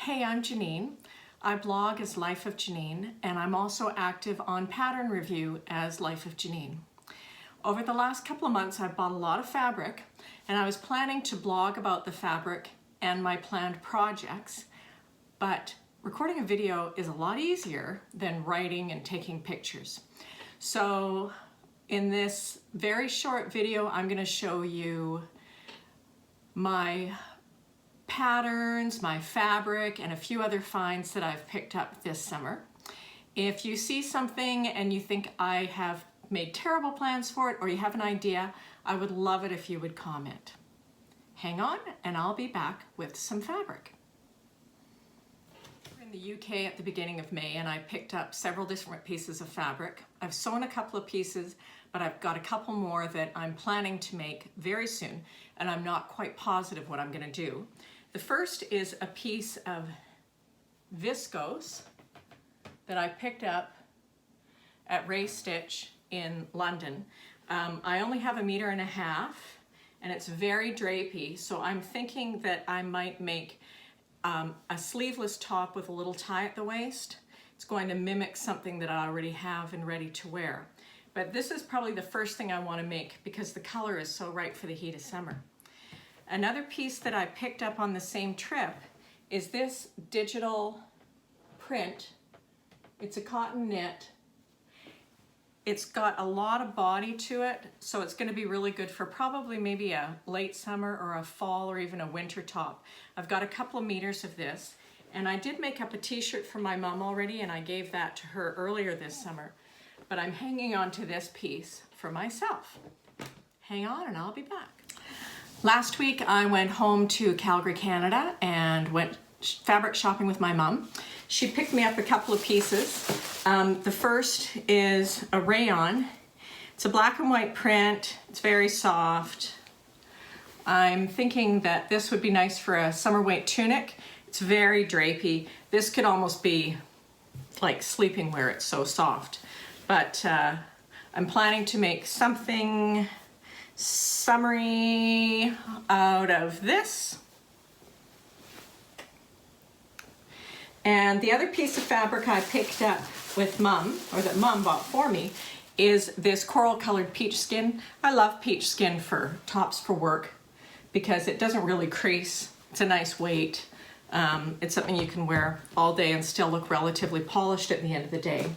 Hey, I'm Janine. I blog as Life of Janine, and I'm also active on Pattern Review as Life of Janine. Over the last couple of months, I've bought a lot of fabric, and I was planning to blog about the fabric and my planned projects, but recording a video is a lot easier than writing and taking pictures. So in this very short video, I'm going to show you my patterns, my fabric, and a few other finds that I've picked up this summer. If you see something and you think I have made terrible plans for it, or you have an idea, I would love it if you would comment. Hang on, and I'll be back with some fabric. We're in the UK at the beginning of May, and I picked up several different pieces of fabric. I've sewn a couple of pieces, but I've got a couple more that I'm planning to make very soon, and I'm not quite positive what I'm going to do. The first is a piece of viscose that I picked up at Ray Stitch in London. I only have 1.5 meters, and it's very drapey, so I'm thinking that I might make a sleeveless top with a little tie at the waist. It's going to mimic something that I already have and ready to wear. But this is probably the first thing I want to make because the color is so right for the heat of summer. Another piece that I picked up on the same trip is this digital print. It's a cotton knit. It's got a lot of body to it, so it's going to be really good for probably maybe a late summer or a fall or even a winter top. I've got a couple of meters of this, and I did make up a t-shirt for my mom already, and I gave that to her earlier this summer. But I'm hanging on to this piece for myself. Hang on and I'll be back. Last week I went home to Calgary, Canada, and went fabric shopping with my mom. She picked me up a couple of pieces. The first is a rayon. It's a black and white print. It's very soft. I'm thinking that this would be nice for a summer weight tunic. It's very drapey. This could almost be like sleeping wear, it's so soft. But I'm planning to make something summery out of this. And the other piece of fabric I picked up with Mum, or that Mum bought for me, is this coral colored peach skin. I love peach skin for tops for work because it doesn't really crease. It's a nice weight. It's something you can wear all day and still look relatively polished at the end of the day.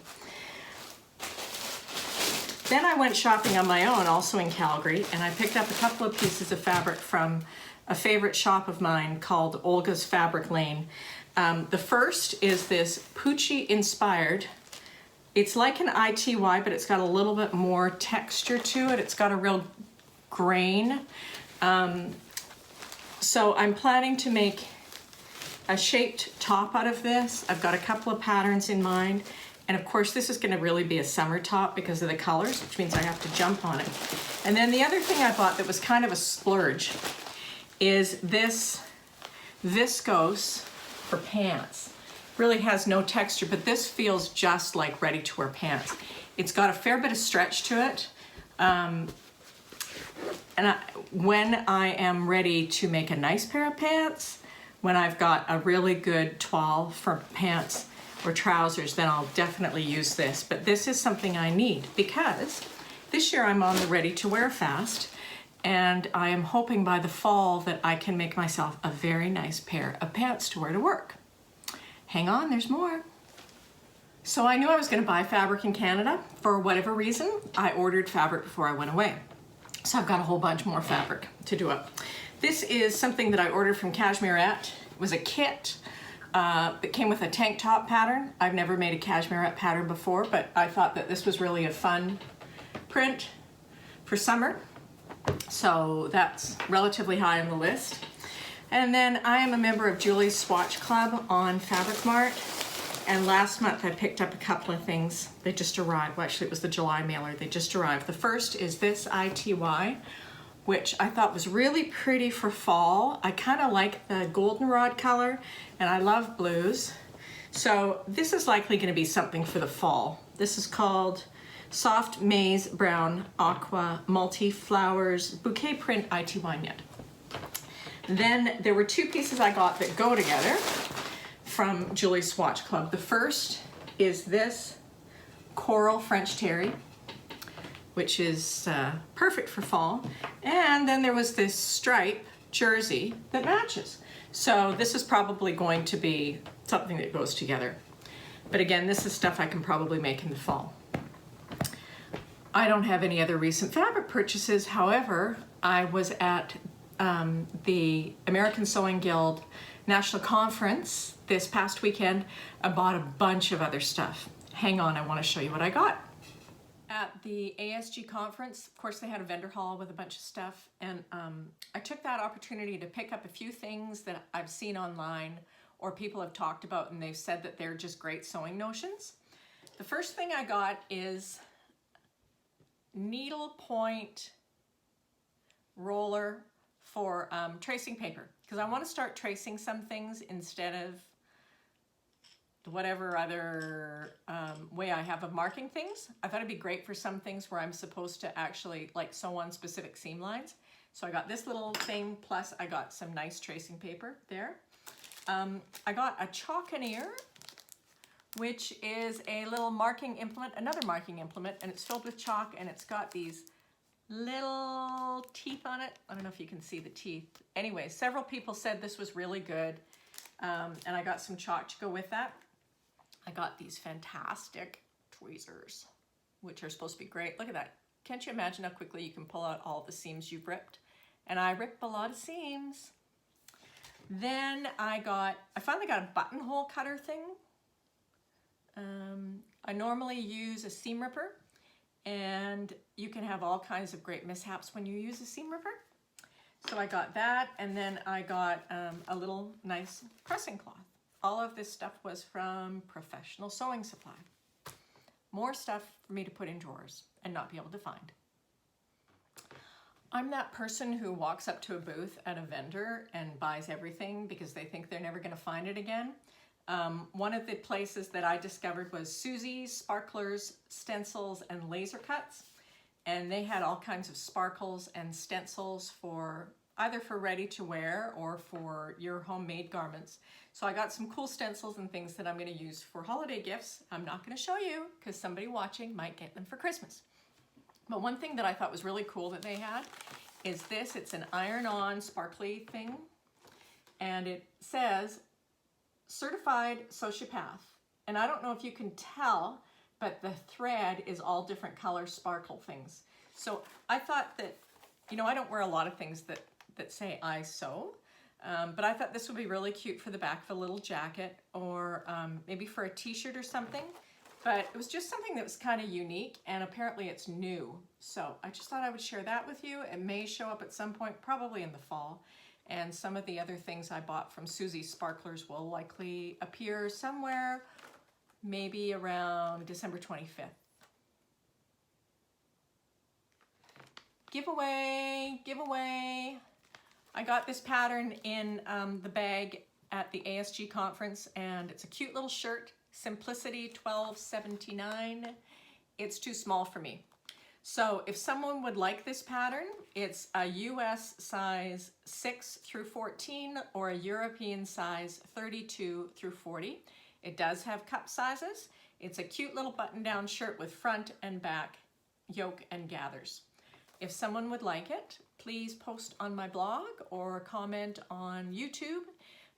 Then I went shopping on my own, also in Calgary, and I picked up a couple of pieces of fabric from a favorite shop of mine called Olga's Fabric Lane. The first is this Poochie inspired. It's like an ITY, but it's got a little bit more texture to it. It's got a real grain. So I'm planning to make a shaped top out of this. I've got a couple of patterns in mind. And of course, this is going to really be a summer top because of the colors, which means I have to jump on it. And then the other thing I bought that was kind of a splurge is this viscose for pants. Really has no texture, but this feels just like ready-to-wear pants. It's got a fair bit of stretch to it. When I am ready to make a nice pair of pants, when I've got a really good toile for pants, or trousers, then I'll definitely use this. But this is something I need because this year I'm on the ready to wear fast, and I am hoping by the fall that I can make myself a very nice pair of pants to wear to work. Hang on, there's more. So I knew I was gonna buy fabric in Canada. For whatever reason, I ordered fabric before I went away. So I've got a whole bunch more fabric to do up. This is something that I ordered from Cashmerette. It was a kit. It came with a tank top pattern. I've never made a cashmerette pattern before, but I thought that this was really a fun print for summer. So that's relatively high on the list. And then I am a member of Julie's Swatch Club on Fabric Mart. And last month I picked up a couple of things. They just arrived. Well, actually it was the July mailer. They just arrived. The first is this ITY, which I thought was really pretty for fall. I kind of like the goldenrod color, and I love blues. So this is likely going to be something for the fall. This is called Soft Maize Brown Aqua Multi-Flowers Bouquet Print ITY Knit. Then there were two pieces I got that go together. from Julie's Swatch Club. The first is this coral French terry, which is perfect for fall. And then there was this stripe jersey that matches. So this is probably going to be something that goes together. But again, this is stuff I can probably make in the fall. I don't have any other recent fabric purchases. However, I was at the American Sewing Guild National Conference this past weekend. I bought a bunch of other stuff. Hang on, I want to show you what I got. At the ASG conference, of course, they had a vendor hall with a bunch of stuff, and I took that opportunity to pick up a few things that I've seen online or people have talked about, and they've said that they're just great sewing notions. The first thing I got is needle point roller for tracing paper, because I want to start tracing some things instead of whatever other way I have of marking things. I thought it'd be great for some things where I'm supposed to actually like sew on specific seam lines. So I got this little thing, plus I got some nice tracing paper there. I got a chalconeer, which is a little marking implement, another marking implement, and it's filled with chalk, and it's got these little teeth on it. I don't know if you can see the teeth. Anyway, several people said this was really good, and I got some chalk to go with that. I got these fantastic tweezers, which are supposed to be great. Look at that. Can't you imagine how quickly you can pull out all the seams you've ripped? And I ripped a lot of seams. Then I finally got a buttonhole cutter thing. I normally use a seam ripper, and you can have all kinds of great mishaps when you use a seam ripper. So I got that, and then I got a little nice pressing cloth. All of this stuff was from Professional Sewing Supply. More stuff for me to put in drawers and not be able to find. I'm that person who walks up to a booth at a vendor and buys everything because they think they're never going to find it again. One of the places that I discovered was Susie's Sparklers, Stencils, and Laser Cuts. And they had all kinds of sparkles and stencils for either for ready to wear or for your homemade garments. So I got some cool stencils and things that I'm going to use for holiday gifts. I'm not going to show you because somebody watching might get them for Christmas. But one thing that I thought was really cool that they had is this. It's an iron-on sparkly thing, and it says Certified Sociopath. And I don't know if you can tell, but the thread is all different color sparkle things. So I thought that, you know, I don't wear a lot of things that say I sew, but I thought this would be really cute for the back of a little jacket, or maybe for a t-shirt or something. But it was just something that was kind of unique, and apparently it's new. So I just thought I would share that with you. It may show up at some point, probably in the fall. And some of the other things I bought from Susie's Sparklers will likely appear somewhere, maybe around December 25th. Giveaway. I got this pattern in the bag at the ASG conference, and it's a cute little shirt, Simplicity 1279. It's too small for me. So if someone would like this pattern, it's a US size 6 through 14 or a European size 32 through 40. It does have cup sizes. It's a cute little button-down shirt with front and back yoke and gathers. If someone would like it, please post on my blog or comment on YouTube.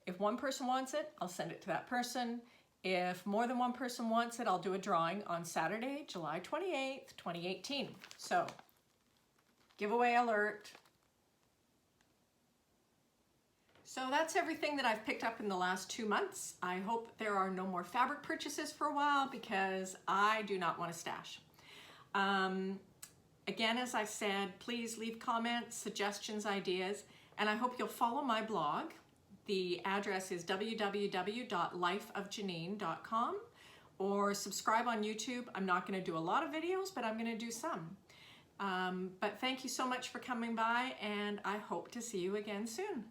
If one person wants it, I'll send it to that person. If more than one person wants it, I'll do a drawing on Saturday, July 28th, 2018. So, giveaway alert. So that's everything that I've picked up in the last 2 months. I hope there are no more fabric purchases for a while because I do not want to stash. Again, as I said, please leave comments, suggestions, ideas, and I hope you'll follow my blog. The address is www.lifeofjanine.com, or subscribe on YouTube. I'm not going to do a lot of videos, but I'm going to do some. But thank you so much for coming by, and I hope to see you again soon.